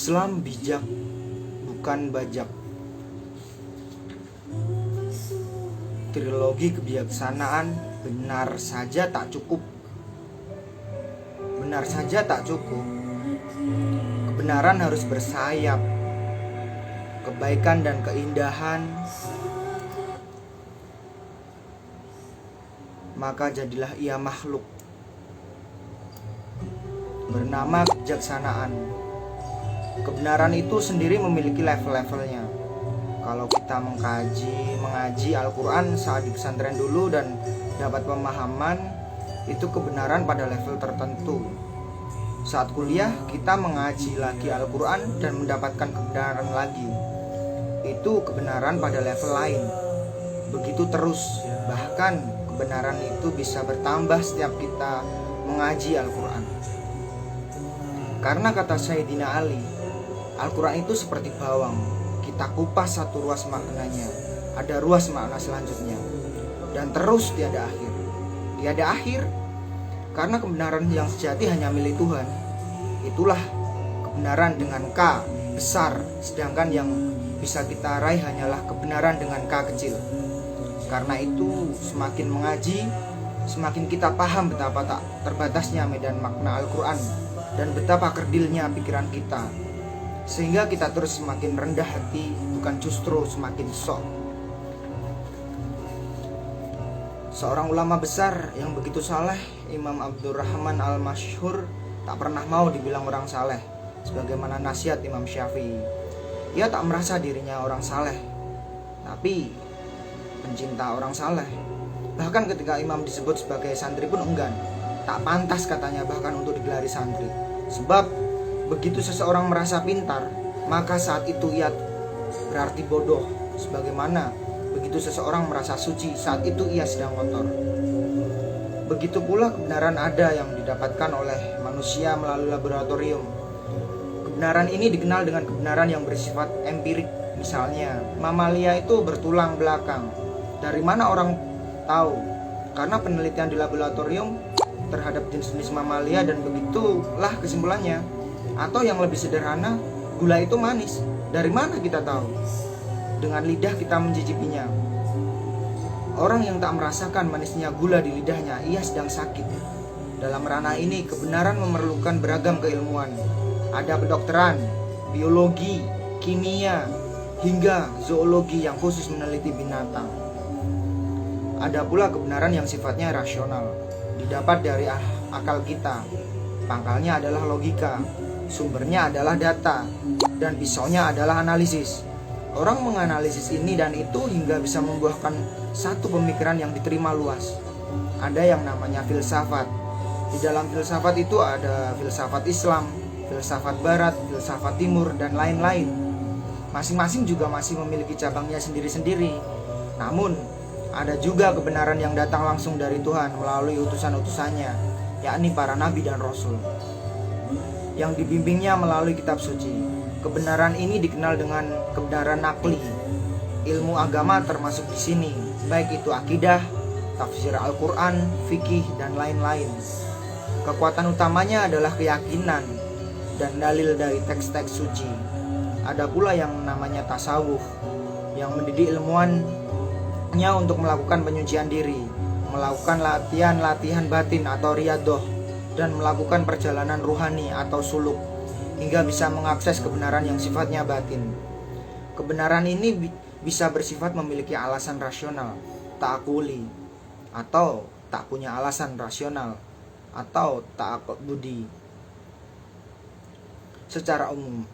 Islam bijak, bukan bajak. Trilogi kebijaksanaan benar saja tak cukup. Benar saja tak cukup. Kebenaran harus bersayap. Kebaikan dan keindahan, maka jadilah ia makhluk bernama kebijaksanaan. Kebenaran itu sendiri memiliki level-levelnya. Kalau kita mengaji Al-Quran saat di pesantren dulu dan dapat pemahaman, itu kebenaran pada level tertentu. Saat kuliah kita mengaji lagi Al-Quran dan mendapatkan kebenaran lagi, itu kebenaran pada level lain. Begitu terus, bahkan kebenaran itu bisa bertambah setiap kita mengaji Al-Quran. Karena kata Sayyidina Ali, Al-Quran itu seperti bawang, kita kupas satu ruas maknanya, ada ruas makna selanjutnya, dan terus tiada akhir. Tiada akhir, karena kebenaran yang sejati hanya milik Tuhan. Itulah kebenaran dengan K besar, sedangkan yang bisa kita raih hanyalah kebenaran dengan K kecil. Karena itu semakin mengaji, semakin kita paham betapa tak terbatasnya medan makna Al-Quran dan betapa kerdilnya pikiran kita, sehingga kita terus semakin rendah hati, bukan justru semakin sok. Seorang ulama besar yang begitu saleh, Imam Abdurrahman Al-Masyhur, tak pernah mau dibilang orang saleh, sebagaimana nasihat Imam Syafi'i. Ia tak merasa dirinya orang saleh, tapi pencinta orang saleh. Bahkan ketika imam disebut sebagai santri pun enggan. Tak pantas katanya bahkan untuk digelari santri. Sebab begitu seseorang merasa pintar, maka saat itu ia berarti bodoh. Sebagaimana begitu seseorang merasa suci, saat itu ia sedang kotor. Begitu pula kebenaran ada yang didapatkan oleh manusia melalui laboratorium. Kebenaran ini dikenal dengan kebenaran yang bersifat empirik. Misalnya, mamalia itu bertulang belakang. Dari mana orang tahu? Karena penelitian di laboratorium terhadap jenis-jenis mamalia, dan begitulah kesimpulannya. Atau yang lebih sederhana, gula itu manis. Dari mana kita tahu? Dengan lidah kita mencicipinya. Orang yang tak merasakan manisnya gula di lidahnya, ia sedang sakit. Dalam ranah ini, kebenaran memerlukan beragam keilmuan. Ada kedokteran, biologi, kimia, hingga zoologi yang khusus meneliti binatang. Ada pula kebenaran yang sifatnya rasional, didapat dari akal kita. Pangkalnya adalah logika, sumbernya adalah data, dan pisaunya adalah analisis. Orang menganalisis ini dan itu hingga bisa membuahkan satu pemikiran yang diterima luas. Ada yang namanya filsafat. Di dalam filsafat itu ada filsafat Islam, filsafat Barat, filsafat Timur, dan lain-lain. Masing-masing juga masih memiliki cabangnya sendiri-sendiri. Namun, ada juga kebenaran yang datang langsung dari Tuhan melalui utusan-utusannya, yakni para nabi dan rasul, yang dibimbingnya melalui kitab suci. Kebenaran ini dikenal dengan kebenaran nakli. Ilmu agama termasuk di sini, baik itu akidah, tafsir Al-Quran, fikih, dan lain-lain. Kekuatan utamanya adalah keyakinan dan dalil dari teks-teks suci. Ada pula yang namanya tasawuf, yang mendidik ilmuwannya untuk melakukan penyucian diri, melakukan latihan batin atau riyadoh, dan melakukan perjalanan ruhani atau suluk, hingga bisa mengakses kebenaran yang sifatnya batin. Kebenaran ini bisa bersifat memiliki alasan rasional, ta'akuli, atau tak punya alasan rasional, atau ta'akudi. Secara umum,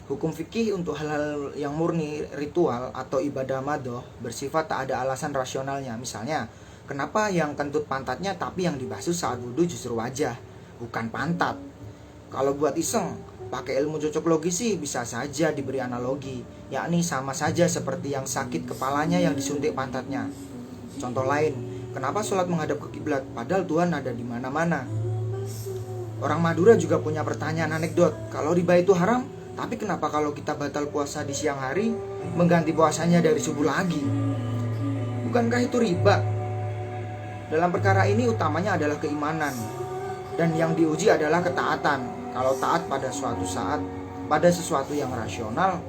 hukum fikih untuk hal-hal yang murni ritual atau ibadah madoh bersifat tak ada alasan rasionalnya. Misalnya, kenapa yang kentut pantatnya tapi yang dibasuh saat wudhu justru wajah, bukan pantat? Kalau buat iseng, pakai ilmu cocok logis sih bisa saja diberi analogi, yakni sama saja seperti yang sakit kepalanya yang disuntik pantatnya. Contoh lain, kenapa sholat menghadap ke kiblat padahal Tuhan ada di mana-mana? Orang Madura juga punya pertanyaan anekdot, kalau riba itu haram, tapi kenapa kalau kita batal puasa di siang hari, mengganti puasanya dari subuh lagi? Bukankah itu riba? Dalam perkara ini utamanya adalah keimanan, dan yang diuji adalah ketaatan. Kalau taat pada suatu saat, pada sesuatu yang rasional,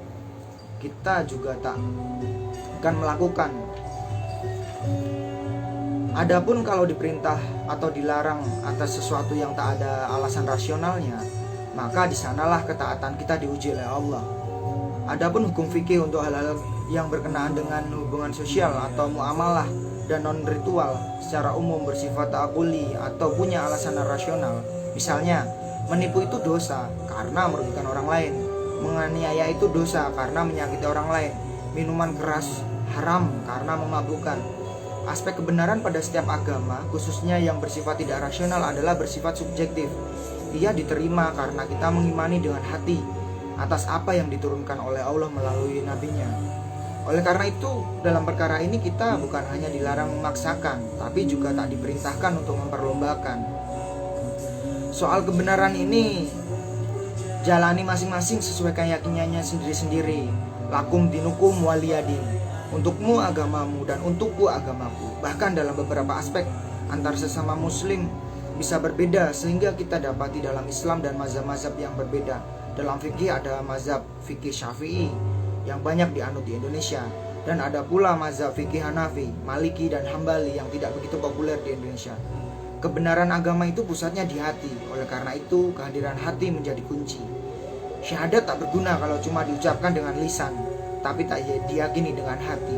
kita juga tak akan melakukan. Adapun kalau diperintah atau dilarang atas sesuatu yang tak ada alasan rasionalnya, maka di sanalah ketaatan kita diuji oleh Allah. Adapun hukum fikih untuk hal-hal yang berkenaan dengan hubungan sosial atau muamalah dan non-ritual secara umum bersifat akuli atau punya alasan rasional. Misalnya, menipu itu dosa karena merugikan orang lain, menganiaya itu dosa karena menyakiti orang lain, minuman keras haram karena memabukkan. Aspek kebenaran pada setiap agama, khususnya yang bersifat tidak rasional, adalah bersifat subjektif. Ia diterima karena kita mengimani dengan hati atas apa yang diturunkan oleh Allah melalui nabinya. Oleh karena itu, dalam perkara ini kita bukan hanya dilarang memaksakan, tapi juga tak diperintahkan untuk memperlombakan. Soal kebenaran ini jalani masing-masing sesuai keyakinannya sendiri-sendiri. Lakum dinukum waliyadin. Untukmu agamamu dan untukku agamaku. Bahkan dalam beberapa aspek antar sesama muslim bisa berbeda, sehingga kita dapati dalam Islam dan mazhab-mazhab yang berbeda. Dalam fikih ada mazhab fikih Syafi'i yang banyak dianut di Indonesia, dan ada pula mazhab fikih Hanafi, Maliki dan Hambali yang tidak begitu populer di Indonesia. Kebenaran agama itu pusatnya di hati. Oleh karena itu, kehadiran hati menjadi kunci. Syahadat tak berguna kalau cuma diucapkan dengan lisan, tapi tak diyakini dengan hati.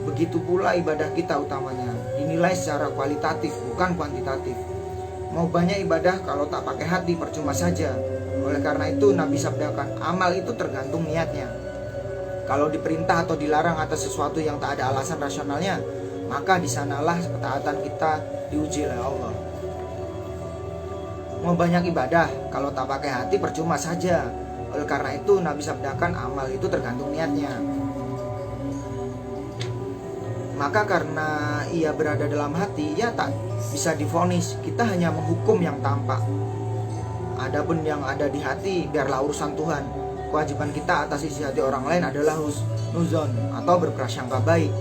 Begitu pula ibadah kita utamanya dinilai secara kualitatif, bukan kuantitatif. Mau banyak ibadah kalau tak pakai hati percuma saja. Oleh karena itu Nabi sabdakan, amal itu tergantung niatnya. Kalau diperintah atau dilarang atas sesuatu yang tak ada alasan rasionalnya, maka di sanalah ketaatan kita diuji oleh Allah. Mau banyak ibadah kalau tak pakai hati percuma saja. Oleh karena itu Nabi sabdakan, amal itu tergantung niatnya. Maka karena ia berada dalam hati, ia tak bisa divonis. Kita hanya menghukum yang tampak. Adapun yang ada di hati biarlah urusan Tuhan. Kewajiban kita atas isi hati orang lain adalah husnuzon atau berprasangka baik.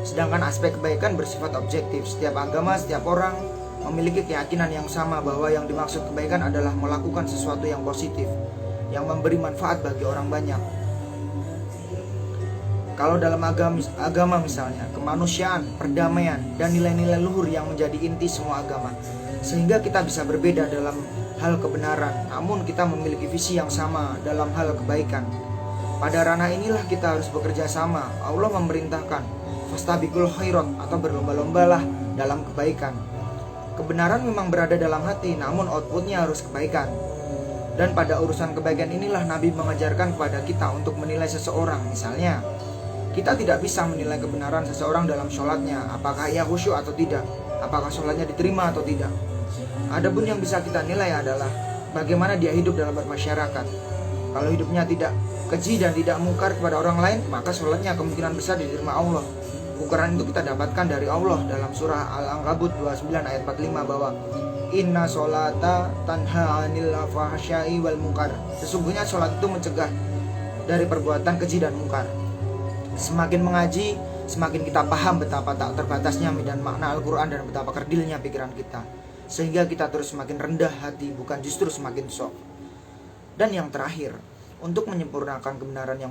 Sedangkan aspek kebaikan bersifat objektif. Setiap agama, setiap orang memiliki keyakinan yang sama bahwa yang dimaksud kebaikan adalah melakukan sesuatu yang positif, yang memberi manfaat bagi orang banyak. Kalau dalam agama misalnya, kemanusiaan, perdamaian, dan nilai-nilai luhur yang menjadi inti semua agama. Sehingga kita bisa berbeda dalam hal kebenaran, namun kita memiliki visi yang sama dalam hal kebaikan. Pada ranah inilah kita harus bekerja sama. Allah memerintahkan, fastabiqul khairat atau berlomba-lombalah dalam kebaikan. Kebenaran memang berada dalam hati, namun outputnya harus kebaikan. Dan pada urusan kebaikan inilah Nabi mengajarkan kepada kita untuk menilai seseorang. Misalnya, kita tidak bisa menilai kebenaran seseorang dalam sholatnya, apakah ia khusyuk atau tidak, apakah sholatnya diterima atau tidak. Adapun yang bisa kita nilai adalah bagaimana dia hidup dalam bermasyarakat. Kalau hidupnya tidak keji dan tidak mungkar kepada orang lain, maka sholatnya kemungkinan besar diterima Allah. Ukuran itu kita dapatkan dari Allah dalam surah Al-Ankabut 29 ayat 45 bahwa inna sholata tanha anil fahsya'i wal munkar. Sesungguhnya sholat itu mencegah dari perbuatan keji dan mungkar. Semakin mengaji, semakin kita paham betapa tak terbatasnya dan makna Al-Quran dan betapa kerdilnya pikiran kita. Sehingga kita terus semakin rendah hati, bukan justru semakin sok. Dan yang terakhir, untuk menyempurnakan kebenaran yang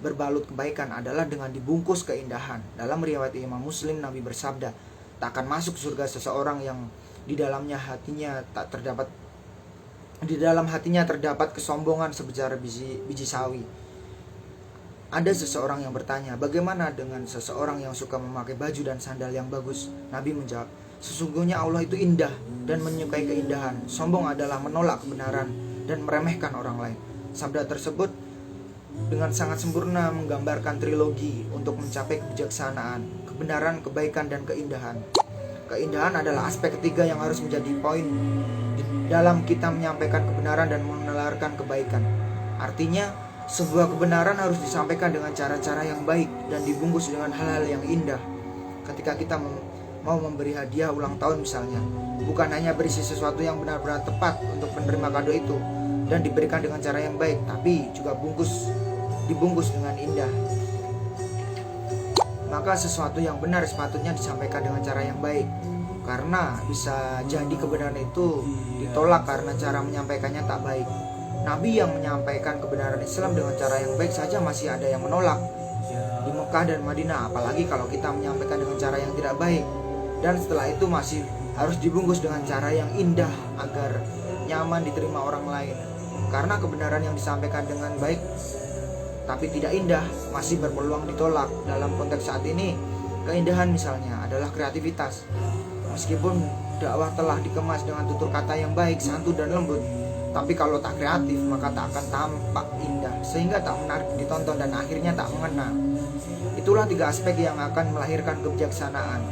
berbalut kebaikan adalah dengan dibungkus keindahan. Dalam riwayat Imam Muslim, Nabi bersabda, tak akan masuk surga seseorang yang di dalam hatinya terdapat kesombongan sebesar biji sawi. Ada seseorang yang bertanya, bagaimana dengan seseorang yang suka memakai baju dan sandal yang bagus? Nabi menjawab, sesungguhnya Allah itu indah dan menyukai keindahan. Sombong adalah menolak kebenaran dan meremehkan orang lain. Sabda tersebut dengan sangat sempurna menggambarkan trilogi untuk mencapai kebijaksanaan, kebenaran, kebaikan, dan keindahan. Keindahan adalah aspek ketiga yang harus menjadi poin dalam kita menyampaikan kebenaran dan menelarkan kebaikan. Artinya, sebuah kebenaran harus disampaikan dengan cara-cara yang baik dan dibungkus dengan hal-hal yang indah. Ketika kita mau memberi hadiah ulang tahun misalnya, bukan hanya berisi sesuatu yang benar-benar tepat untuk penerima kado itu dan diberikan dengan cara yang baik, tapi juga dibungkus dengan indah. Maka sesuatu yang benar sepatutnya disampaikan dengan cara yang baik, karena bisa jadi kebenaran itu ditolak karena cara menyampaikannya tak baik. Nabi yang menyampaikan kebenaran Islam dengan cara yang baik saja masih ada yang menolak di Mekah dan Madinah, apalagi kalau kita menyampaikan dengan cara yang tidak baik. Dan setelah itu masih harus dibungkus dengan cara yang indah agar nyaman diterima orang lain. Karena kebenaran yang disampaikan dengan baik tapi tidak indah masih berpeluang ditolak. Dalam konteks saat ini, keindahan misalnya adalah kreativitas. Meskipun dakwah telah dikemas dengan tutur kata yang baik, santun dan lembut, tapi kalau tak kreatif maka tak akan tampak indah, sehingga tak menarik ditonton dan akhirnya tak mengena. Itulah 3 aspek yang akan melahirkan kebijaksanaan.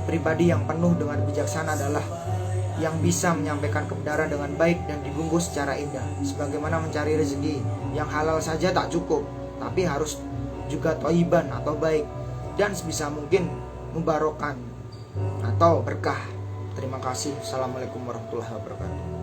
Pribadi yang penuh dengan bijaksana adalah yang bisa menyampaikan kebenaran dengan baik dan dibungkus secara indah. Sebagaimana mencari rezeki, yang halal saja tak cukup, tapi harus juga thayyiban atau baik, dan sebisa mungkin mubarokan atau berkah. Terima kasih. Assalamualaikum warahmatullahi wabarakatuh.